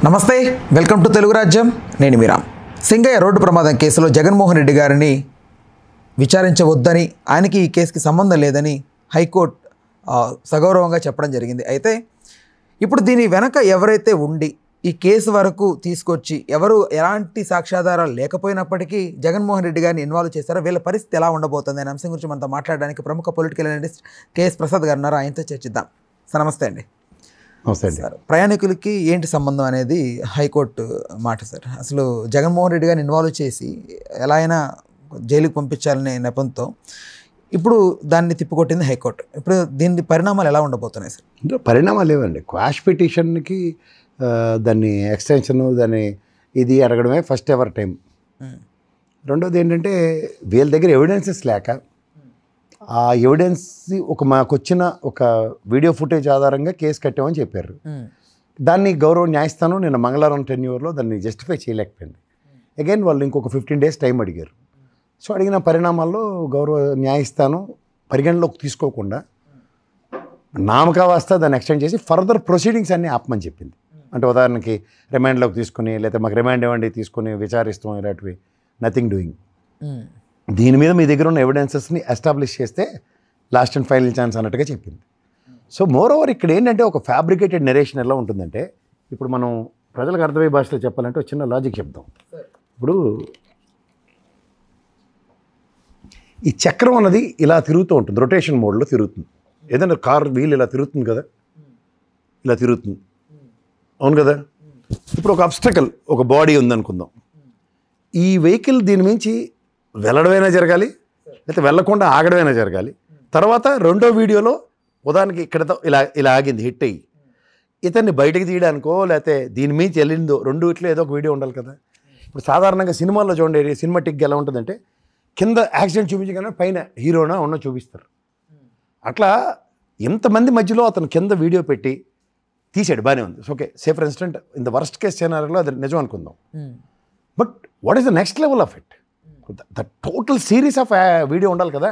నమస్తే, welcome to Telugu రాజ్యం. నేను మీరామ్. సింగయ్య రోడ్డు ప్రమాదం కేసులో జగన్మోహన్ రెడ్డి గారిని విచారించవద్దని, ఆయనకి ఈ కేసుకి సంబంధం లేదని హైకోర్టు సగౌరవంగా చెప్పడం జరిగింది. అయితే ఇప్పుడు దీని వెనక ఎవరైతే ఉండి ఈ కేసు వరకు తీసుకొచ్చి ఎవరు ఎలాంటి సాక్ష్యాధారాలు లేకపోయినప్పటికీ జగన్మోహన్ రెడ్డి గారిని ఇన్వాల్వ్ చేస్తారో వీళ్ళ పరిస్థితి ఎలా ఉండబోతుంది అనే అంశం గురించి మనతో మాట్లాడడానికి ప్రముఖ పొలిటికల్ అనలిస్ట్ కేఎస్ ప్రసాద్ గారు ఉన్నారు. ఆయనతో చర్చిద్దాం. సార్ నమస్తే అండి. నమస్తే సార్, ప్రయాణికులకి ఏంటి సంబంధం అనేది హైకోర్టు మాట సార్. అసలు జగన్మోహన్ రెడ్డి గారిని ఇన్వాల్వ్ చేసి ఎలా అయినా జైలుకి పంపించాలనే నెపంతో ఇప్పుడు దాన్ని తిప్పికొట్టింది హైకోర్టు. ఇప్పుడు దీని పరిణామాలు ఎలా ఉండబోతున్నాయి సార్? పరిణామాలు లేవండి. క్వాష్ పిటిషన్కి దాన్ని ఎక్స్టెన్షన్ దాన్ని ఇది అడగడమే ఫస్ట్ ఎవర్ టైం. రెండోది ఏంటంటే వీళ్ళ దగ్గర ఎవిడెన్సెస్ లేక ఆ ఎవిడెన్స్ మాకు వచ్చిన ఒక వీడియో ఫుటేజ్ ఆధారంగా కేసు కట్టామని చెప్పారు. దాన్ని గౌరవ న్యాయస్థానం నిన్న మంగళవారం టెన్యూర్లో దాన్ని జస్టిఫై చేయలేకపోయింది. అగైన్ వాళ్ళు ఇంకొక 15 days టైం అడిగారు. సో అడిగిన పరిణామాల్లో గౌరవ న్యాయస్థానం పరిగణలోకి తీసుకోకుండా నామకావాస్త దాన్ని ఎక్స్టెండ్ చేసి ఫర్దర్ ప్రొసీడింగ్స్ అన్నీ ఆపమని చెప్పింది. అంటే ఉదాహరణకి రిమాండ్లోకి తీసుకుని, లేకపోతే మాకు రిమాండ్ ఇవ్వండి తీసుకుని విచారిస్తాం, ఇలాంటివి నథింగ్ డూయింగ్. దీని మీద మీ దగ్గర ఉన్న ఎవిడెన్సెస్ని ఎస్టాబ్లిష్ చేస్తే లాస్ట్ అండ్ ఫైనల్ ఛాన్స్ అన్నట్టుగా చెప్పింది. సో మోర్ ఓవర్ ఇక్కడ ఏంటంటే ఒక ఫ్యాబ్రికేటెడ్ నెరేషన్ ఎలా ఉంటుందంటే, ఇప్పుడు మనం ప్రజలకు అర్థమయ్యే భాషలో చెప్పాలంటే ఒక చిన్న లాజిక్ చెప్తాం. ఇప్పుడు ఈ చక్రం అన్నది ఇలా తిరుగుతూ ఉంటుంది, రొటేషన్ మోడ్లో తిరుగుతుంది. ఏదైనా కార్ వీల్ ఇలా తిరుగుతుంది కదా, ఇలా తిరుగుతుంది, అవును కదా. ఇప్పుడు ఒక అబ్స్టకల్, ఒక బాడీ ఉందనుకుందాం. ఈ వెహికల్ దీని మించి వెళ్ళడమైనా జరగాలి, లేకపోతే వెళ్ళకుండా ఆగడమైనా జరగాలి. తర్వాత రెండో వీడియోలో ఉదాహరణకి ఇక్కడతో ఇలా ఇలా ఆగింది, హిట్ అయ్యి ఇతన్ని బయటకు తీయడానికో లేకపోతే దీని మించి వెళ్ళిందో రెండు ఇట్లా ఏదో ఒక వీడియో ఉండాలి కదా. ఇప్పుడు సాధారణంగా సినిమాల్లో చూడండి, సినిమాటిక్ ఎలా ఉంటుందంటే కింద యాక్సిడెంట్ చూపించగానే పైన హీరోనా ఉన్న చూపిస్తారు. అట్లా ఎంతమంది మధ్యలో అతను కింద వీడియో పెట్టి తీసాడు, బాగానే ఉంది, okay. Say for instant in the worst case సినారియోలో అది నిజం అనుకుందాం. But what is the next level of it? The total series of video ఉండాలి కదా.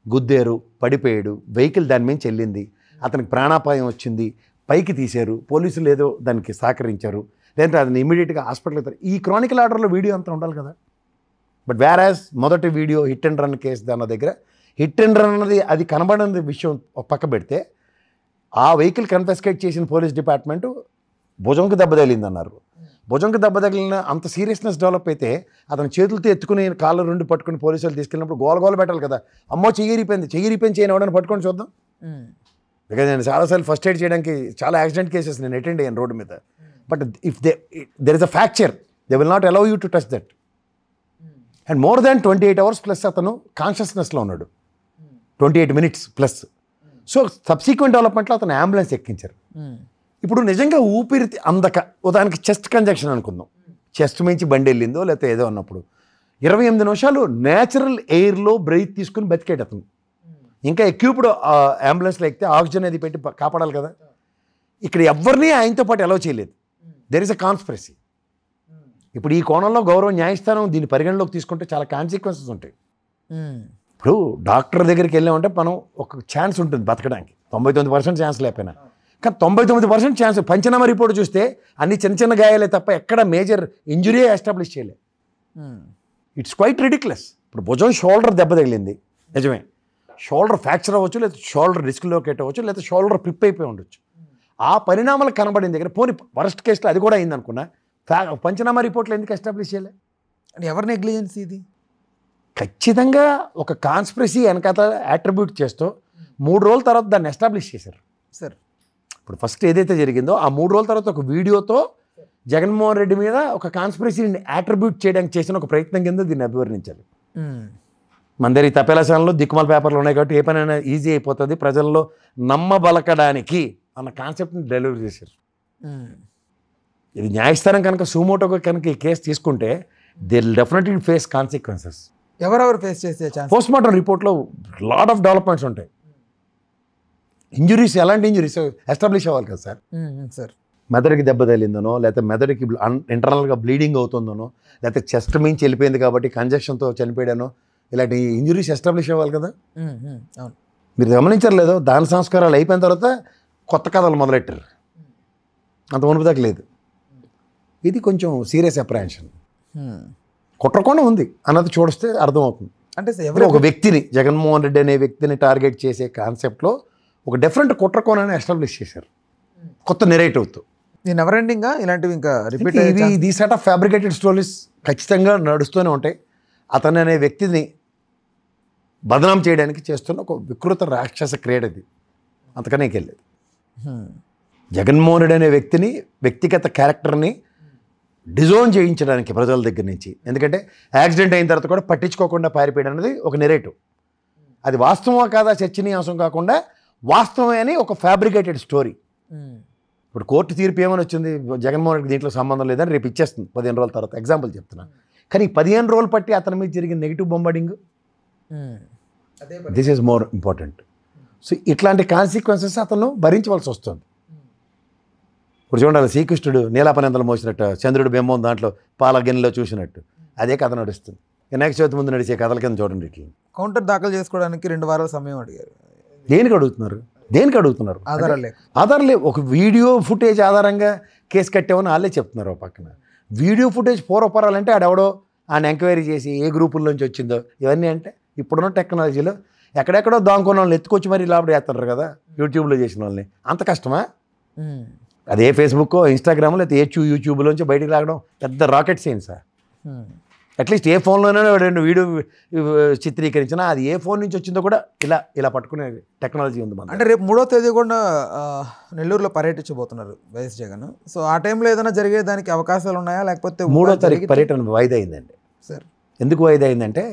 గుద్దేరు, పడిపోయాడు, వెహికల్ దాని మీద వెళ్ళింది, అతనికి ప్రాణాపాయం వచ్చింది, పైకి తీశారు, పోలీసులు ఏదో దానికి సహకరించారు, లేదంటే అతను ఇమీడియట్గా హాస్పిటల్ అవుతారు. ఈ క్రానికల్ ఆర్డర్లో వీడియో అంతా ఉండాలి కదా. బట్ వేరాజ్ మొదటి video hit and run case దాని దగ్గర హిట్ అండ్ రన్ అన్నది అది కనబడని విషయం పక్క పెడితే, ఆ వెహికల్ కన్ఫెస్కేట్ చేసిన పోలీస్ డిపార్ట్మెంట్ భుజంకి దెబ్బ తగిలిందన్నారు. భుజంకి దెబ్బ తగిలిన అంత సీరియస్నెస్ డెవలప్ అయితే అతను చేతులతో ఎత్తుకుని కాళ్ళ రెండు పట్టుకుని పోలీసులు తీసుకెళ్ళినప్పుడు గోల పెట్టాలి కదా. అమ్మో చెయ్యిరిపోయింది చేయని ఎవడని పట్టుకొని చూద్దాం. బికాజ్ నేను చాలాసార్లు ఫస్ట్ ఎయిడ్ చేయడానికి చాలా యాక్సిడెంట్ కేసెస్ నేను అటెండ్ అయ్యాను రోడ్డు మీద. But if there is a fracture they will not allow you to touch that. And more than 28 hours plus అతను కాన్షియస్నెస్లో ఉన్నాడు, 28 minutes ప్లస్. సో సబ్సీక్వెంట్ డెవలప్మెంట్లో అతను అంబులెన్స్ ఎక్కించారు. ఇప్పుడు నిజంగా ఊపిరి అందక ఉదాహరణకి చెస్ట్ కంజక్షన్ అనుకుందాం, చెస్ట్ మించి బండి వెళ్ళిందో లేకపోతే ఏదో అన్నప్పుడు 28 నిమిషాలు న్యాచురల్ ఎయిర్లో బ్రెయిత్ తీసుకుని బతికేట అతను. ఇంకా ఎక్విప్డ్ అంబులెన్స్లో ఎక్కితే ఆక్సిజన్ అది పెట్టి కాపాడాలి కదా. ఇక్కడ ఎవరిని ఆయనతో పాటు అలౌ చేయలేదు. There is a conspiracy. ఇప్పుడు ఈ కోణంలో గౌరవ న్యాయస్థానం దీన్ని పరిగణలోకి తీసుకుంటే చాలా కాన్సిక్వెన్సెస్ ఉంటాయి. ఇప్పుడు డాక్టర్ దగ్గరికి వెళ్ళామంటే మనం ఒక ఛాన్స్ ఉంటుంది బతకడానికి, 99% ఛాన్స్ లేకపోయినా, కానీ 99% ఛాన్స్. పంచనామా రిపోర్ట్ చూస్తే అన్ని చిన్న గాయాలే తప్ప ఎక్కడ మేజర్ ఇంజురీ ఎస్టాబ్లిష్ చేయలేదు. It's quite ridiculous. ఇప్పుడు భుజం షోల్డర్ దెబ్బ తగిలింది నిజమే, షోల్డర్ ఫ్రాక్చర్ అవ్వచ్చు, లేదా షోల్డర్ డిస్క్లోకేట్ అవ్వచ్చు, లేదా షోల్డర్ ప్లిప్ అయిపోయి ఉండొచ్చు. ఆ పరిణామాలు కనబడిన దగ్గర పోనీ వరస్ట్ కేసులో అది కూడా అయింది అనుకున్నా, పంచనామా రిపోర్ట్లో ఎందుకు ఎస్టాబ్లిష్ చేయలే? అంటే ఎవరి నెగ్లిజెన్స్ ఇది? ఖచ్చితంగా ఒక కాన్స్పిరసీ వెనకాల అట్రిబ్యూట్ చేస్తూ 3 రోజుల తర్వాత దాన్ని ఎస్టాబ్లిష్ చేశారు సార్. ఇప్పుడు ఫస్ట్ ఏదైతే జరిగిందో ఆ 3 రోజుల తర్వాత ఒక వీడియోతో జగన్మోహన్ రెడ్డి మీద ఒక కాన్స్పిరసీని అట్రిబ్యూట్ చేయడానికి చేసిన ఒక ప్రయత్నం కింద దీన్ని అభివర్ణించాలి. మన దగ్గర ఈ తపేలాశాలలో దిక్కుమాల పేపర్లు ఉన్నాయి కాబట్టి ఏ పనైనా ఈజీ అయిపోతుంది, ప్రజల్లో నమ్మబలకడానికి అన్న కాన్సెప్ట్ని డెలివరీ చేశారు. ఇది న్యాయస్థానం కనుక సుమోటోగా కనుక ఈ కేసు తీసుకుంటే they will definitely face consequences. ఎవరెవరు ఫేస్ చేసే ఛాన్స్? పోస్ట్మార్టం రిపోర్ట్లో లాట్ ఆఫ్ డెవలప్మెంట్స్ ఉంటాయి. ఇంజురీస్ ఎలాంటి ఇంజురీస్ ఎస్టాబ్లిష్ అవ్వాలి కదా సార్. సార్ మెదడుకి దెబ్బ తగిలిందనో, లేకపోతే మెదడుకి ఇంటర్నల్గా బ్లీడింగ్ అవుతుందనో, లేకపోతే చెస్ట్ మించి వెళ్ళిపోయింది కాబట్టి కంజక్షన్తో చనిపోయాడనో, ఇలాంటి ఇంజురీస్ ఎస్టాబ్లిష్ అవ్వాలి కదా. మీరు గమనించారు లేదో, దాన సంస్కారాలు అయిపోయిన తర్వాత కొత్త కథలు మొదలెట్టారు, అంత మునుపు దాకా లేదు. ఇది కొంచెం సీరియస్ అప్రహెన్షన్. కుట్రకోణం ఉంది అన్నది చూడిస్తే అర్థమవుతుంది. అంటే ఒక వ్యక్తిని, జగన్మోహన్ రెడ్డి అనే వ్యక్తిని టార్గెట్ చేసే కాన్సెప్ట్లో ఒక డిఫరెంట్ కుట్రకోణాన్ని ఎస్టాబ్లిష్ చేశారు కొత్త నెరేటివ్తో. ఇది నెవర్ ఎండింగ్గా ఇలాంటివి ఇంకా రిపీట్ ఇవి దీ సెట్ ఆఫ్ ఫ్యాబ్రికేటెడ్ స్టోరీస్ ఖచ్చితంగా నడుస్తూనే ఉంటాయి. అతను అనే వ్యక్తిని బదనాం చేయడానికి చేస్తున్న ఒక వికృత రాక్షస క్రీడ ఇది, అంతకనే వెళ్ళేది. జగన్మోహన్ రెడ్డి అనే వ్యక్తిని, వ్యక్తిగత క్యారెక్టర్ని డిజోన్ చేయించడానికి ప్రజల దగ్గర నుంచి. ఎందుకంటే యాక్సిడెంట్ అయిన తర్వాత కూడా పట్టించుకోకుండా పారిపోయడం అనేది ఒక నెరేటివ్. అది వాస్తవమా కాదా చర్చనీయాంశం కాకుండా వాస్తవమే అని ఒక ఫ్యాబ్రికేటెడ్ స్టోరీ. ఇప్పుడు కోర్టు తీర్పు ఏమని వచ్చింది, జగన్మోహన్ రెడ్డి దీంట్లో సంబంధం లేదని రేపు ఇచ్చేస్తుంది 15 రోజుల తర్వాత, ఎగ్జాంపుల్ చెప్తున్నా. కానీ 15 రోజులు పట్టి అతని మీద జరిగిన negative bombarding, this is more important. So ఇట్లాంటి కాన్సిక్వెన్సెస్ అతను భరించవలసి వస్తుంది. ఇప్పుడు చూడాలి, శ్రీకృష్ణుడు నీలాపనిందలు మోసినట్టు, చంద్రుడు బింబం దాంట్లో పాల గిన్నెలో చూసినట్టు అదే కథ నడుస్తుంది. వినాయక చవితి ముందు నడిచే కథల కింద చూడండి. ఇట్లా కౌంటర్ దాఖలు చేసుకోవడానికి 2 వారాల సమయం అడిగారు. దేనికి అడుగుతున్నారు? ఆధారం లేవు. ఒక వీడియో ఫుటేజ్ ఆధారంగా కేసు కట్టామని వాళ్ళే చెప్తున్నారు. పక్కన వీడియో ఫుటేజ్ పూర్వపరాలంటే ఆడెవడో ఆయన ఎంక్వైరీ చేసి ఏ గ్రూపుల నుంచి వచ్చిందో ఇవన్నీ. అంటే ఇప్పుడున్న టెక్నాలజీలో ఎక్కడెక్కడో దాంకున్న వాళ్ళని ఎత్తుకొచ్చి మరి లోపల వేస్తున్నారు కదా, యూట్యూబ్లో చేసిన వాళ్ళని. అంత కష్టమా? అదే ఫేస్బుక్, ఇన్స్టాగ్రామ్, లేకపోతే యూట్యూబ్లోంచి బయటికి రావడం పెద్ద రాకెట్ సైన్సా? అట్లీస్ట్ ఏ ఫోన్లోనే 2 వీడియో చిత్రీకరించినా అది ఏ ఫోన్ నుంచి వచ్చిందో కూడా ఇలా పట్టుకునే టెక్నాలజీ ఉంది మన. అంటే రేపు 3వ తేదీ కూడా నెల్లూరులో పర్యటించబోతున్నారు వైఎస్ జగన్. సో ఆ టైంలో ఏదైనా జరిగేదానికి అవకాశాలు ఉన్నాయా, లేకపోతే 3వ తారీఖు పర్యటన వాయిదా అయిందండి. సార్ ఎందుకు వాయిదా అయిందంటే,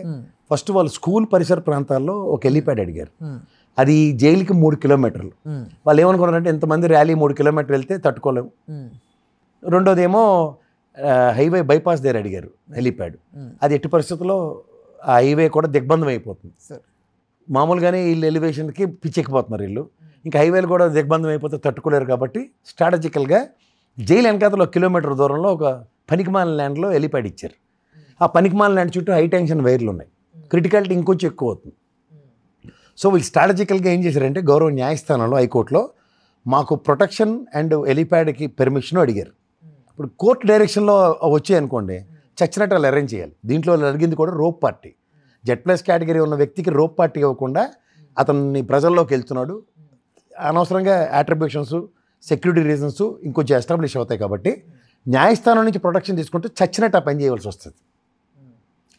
ఫస్ట్ వాళ్ళు స్కూల్ పరిసర ప్రాంతాల్లో ఒక హెలీప్యాడ్ అడిగారు. అది జైలుకి 3 కిలోమీటర్లు. వాళ్ళు ఏమనుకున్నారంటే, ఇంతమంది ర్యాలీ 3 కిలోమీటర్లు వెళ్తే తట్టుకోలేము. రెండోదేమో హైవే బైపాస్ దగ్గర అడిగారు హెలీప్యాడ్. అది ఎట్టి పరిస్థితుల్లో ఆ హైవే కూడా దిగ్బంధం అయిపోతుంది. మామూలుగానే వీళ్ళు ఎలివేషన్కి పిచ్చెక్కిపోతున్నారు వీళ్ళు, ఇంకా హైవేలు కూడా దిగ్బంధం అయిపోతే తట్టుకోలేరు. కాబట్టి స్ట్రాటజికల్గా జైలు వెనకాతలో 1 కిలోమీటర్ దూరంలో ఒక పనికిమాల ల్యాండ్లో హెలీప్యాడ్ ఇచ్చారు. ఆ పనికిమాల ల్యాండ్ చుట్టూ హై టెన్షన్ వైర్లు ఉన్నాయి, క్రిటికాలిటీ ఇంకొంచెం ఎక్కువ అవుతుంది. సో వీళ్ళు స్ట్రాటజికల్గా ఏం చేశారంటే, గౌరవ న్యాయస్థానంలో హైకోర్టులో మాకు ప్రొటెక్షన్ అండ్ హెలీప్యాడ్కి పెర్మిషన్ అడిగారు. ఇప్పుడు కోర్టు డైరెక్షన్లో వచ్చాయి అనుకోండి, చచ్చినట్టు వాళ్ళు అరేంజ్ చేయాలి. దీంట్లో అడిగింది కూడా రోప్ పార్టీ. Z+ కేటగిరీ ఉన్న వ్యక్తికి రోప్ పార్టీ ఇవ్వకుండా అతన్ని ప్రజల్లోకి వెళ్తున్నాడు, అనవసరంగా అట్రిబ్యూషన్స్, సెక్యూరిటీ రీజన్స్ ఇంకొంచెం ఎస్టాబ్లిష్ అవుతాయి. కాబట్టి న్యాయస్థానం నుంచి ప్రొటెక్షన్ తీసుకుంటే చచ్చినట్టు ఆ పని చేయవలసి వస్తుంది.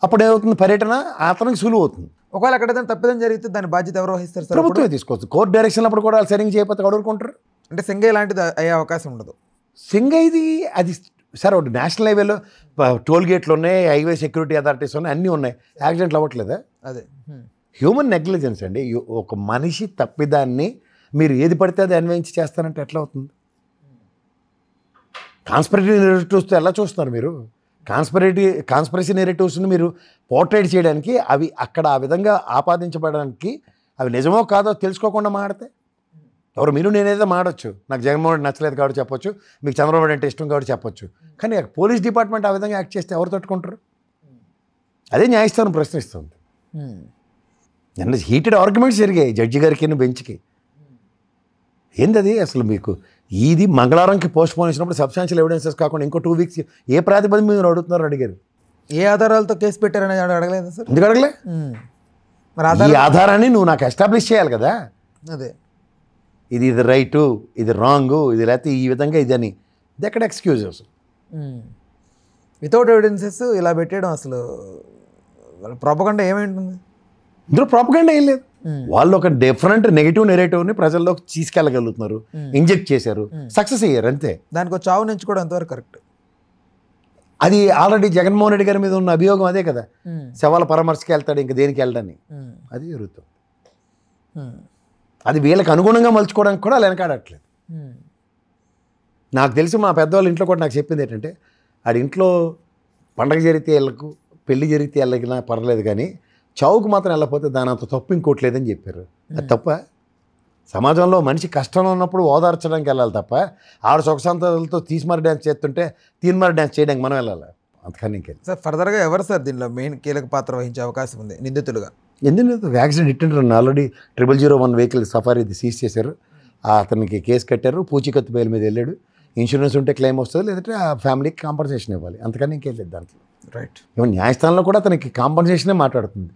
అప్పుడు ఏమవుతుంది, పర్యటన అతనికి సులువు అవుతుంది. ఒకవేళ ఎక్కడైనా తప్పిదం జరిగితే దాని బాధ్యత ఎవరు వహిస్తారు సార్? ప్రభుత్వమే తీసుకోవచ్చు. కోర్టు డైరెక్షన్ అప్పుడు కూడా వాళ్ళు సరిగ్గా చేయకపోతే అడుగుకుంటారు. అంటే సింగయ్య లాంటిది అయ్యే అవకాశం ఉండదు. సింగయ్యది అది సార్, ఒకటి నేషనల్ హైవేలో టోల్ గేట్లు ఉన్నాయి, హైవే సెక్యూరిటీ అథారిటీస్ ఉన్నాయి, అన్నీ ఉన్నాయి. యాక్సిడెంట్లు అవ్వట్లేదా? అదే హ్యూమన్ నెగ్లిజెన్స్ అండి. ఒక మనిషి తప్పిదాన్ని మీరు ఏది పడితే అది అన్వయించి చేస్తానంటే ఎట్లా అవుతుంది? కాన్స్పిరసీ నెరేటివ్స్తో ఎలా చూస్తున్నారు మీరు? కాన్స్పిరసీ నెరేటివ్స్ని మీరు పోర్ట్రేట్ చేయడానికి, అవి అక్కడ ఆ విధంగా ఆపాదించబడడానికి, అవి నిజమో కాదో తెలుసుకోకుండా మాడితే ఎవరు మీరు నేనేదో మాడొచ్చు, నాకు జగన్మోహన్ రెడ్డి నచ్చలేదు కాబట్టి చెప్పొచ్చు, మీకు చంద్రబాబు అంటే ఇష్టం కాబట్టి చెప్పొచ్చు. కానీ పోలీస్ డిపార్ట్మెంట్ ఆ విధంగా యాక్ట్ చేస్తే ఎవరు తట్టుకుంటారు? అదే న్యాయస్థానం ప్రశ్నిస్తుంది. నిన్న హీటెడ్ ఆర్గ్యుమెంట్స్ జరిగాయి జడ్జి గారికి, బెంచ్కి. ఏంది అది అసలు? మీకు ఇది మంగళవారంకి పోస్ట్ పోన్ ఇచ్చినప్పుడు సబ్స్టాన్షియల్ ఎవిడెన్సెస్ కాకుండా ఇంకో 2 వీక్స్ ఏ ప్రాతిపదిక మీద అడుగుతున్నారు అడిగారు. ఏ ఆధారాలతో కేసు పెట్టారని అడగలేదు సార్? ఎందుకు అడగలే? మరి ఈ ఆధారాన్ని నువ్వు నాకు ఎస్టాబ్లిష్ చేయాలి కదా. అదే ఇది రైటు, ఇది రాంగు, ఇది లేకపోతే ఈ విధంగా ఇదని ఎక్కడ ఎక్స్క్యూజెస్? వితౌట్ ఎవిడెన్సెస్ ఇలా పెట్టేయడం అసలు ప్రాపగండా ఏమైంటుంది? ఇందులో ప్రాపగండా ఏం లేదు. వాళ్ళు ఒక డిఫరెంట్ నెగిటివ్ నెరేటివ్ని ప్రజల్లోకి తీసుకెళ్ళగలుగుతున్నారు, ఇంజెక్ట్ చేశారు, సక్సెస్ అయ్యారు అంతే. దానికి ఒక చావు నుంచి కూడా ఎంతవరకు కరెక్ట్? అది ఆల్రెడీ జగన్మోహన్ రెడ్డి గారి మీద ఉన్న అభియోగం అదే కదా, శవాల పరామర్శకి వెళ్తాడు, ఇంకా దేనికి వెళ్ళడని. అది జరుగుతుంది. అది వీళ్ళకి అనుగుణంగా మలుచుకోవడానికి కూడా వాళ్ళు వెనకాడట్లేదు. నాకు తెలిసి మా పెద్దవాళ్ళ ఇంట్లో కూడా నాకు చెప్పింది ఏంటంటే, ఆడి ఇంట్లో పండగ జరిగితే వెళ్ళకు, పెళ్లి జరిగితే వెళ్ళకినా పర్లేదు, కానీ చావుకు మాత్రం వెళ్ళకపోతే దాని అంత తప్పు ఇంకోట్లేదని చెప్పారు. అది తప్ప? సమాజంలో మనిషి కష్టంలో ఉన్నప్పుడు ఓదార్చడానికి వెళ్ళాలి తప్ప, ఆడ సుఖశాంతాలతో తీసిమారి డ్యాన్స్ చేస్తుంటే తీన్మారి డ్యాన్స్ చేయడానికి మనం వెళ్ళాలి. అంతకని ఇంకెళ్ళి సార్ ఫర్దర్గా ఎవరు సార్ దీనిలో మెయిన్ కీలక పాత్ర వహించే అవకాశం ఉంది నిందితులుగా? ఎందుకు యాక్సిడెంట్ ఇట్టింటారు. ఆల్రెడీ 0001 వెహికల్ సఫారీ సీజ్ చేశారు, అతనికి కేసు కట్టారు, పూచీకత్తు బెయిల్ మీద వెళ్ళాడు. ఇన్సూరెన్స్ ఉంటే క్లెయిమ్ వస్తుంది, లేదంటే ఆ ఫ్యామిలీకి కాంపన్సేషన్ ఇవ్వాలి, అంతకని ఇంకేం లేదు దాంట్లో. రైట్. ఈవెన్ న్యాయస్థానంలో కూడా అతనికి కాంపన్సేషనే మాట్లాడుతుంది.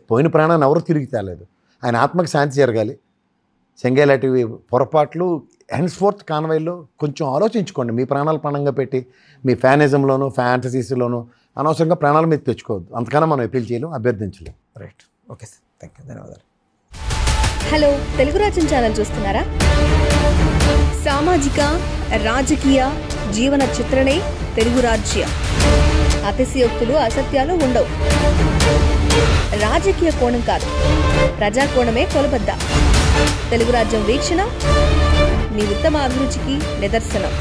పోయిన ప్రాణాన్ని ఎవరు తిరిగి తేలేదు, ఆయన ఆత్మకి శాంతి జరగాలి. సెంగయ్య లాంటివి పొరపాట్లు హెన్స్ ఫోర్త్ కాన్వాయ్లో కొంచెం ఆలోచించుకోండి. మీ ప్రాణాలు పణంగా పెట్టి మీ ఫ్యానిజంలోనూ ఫ్యాంటసీస్లోనూ అనవసరంగా ప్రాణాల మీద తెచ్చుకోవద్దు. అంతకన్నా మనం అప్పీల్ చేయలేం, అభ్యర్థించలేం. Right. Okay sir, thank you, ధన్యవాదాలు. హలో, తెలుగు రాజ్యం ఛానల్ చూస్తున్నారా? సామాజిక రాజకీయ జీవన చిత్రణే తెలుగు రాజ్యం. అతిశయోక్తులు అసత్యాలు ఉండవు. రాజకీయ కోణం కాదు, ప్రజా కోణమే కొలబద్ద. తెలుగు రాజ్యం వీక్షణ మీ ఉత్తమ అభిరుచికి నిదర్శనం.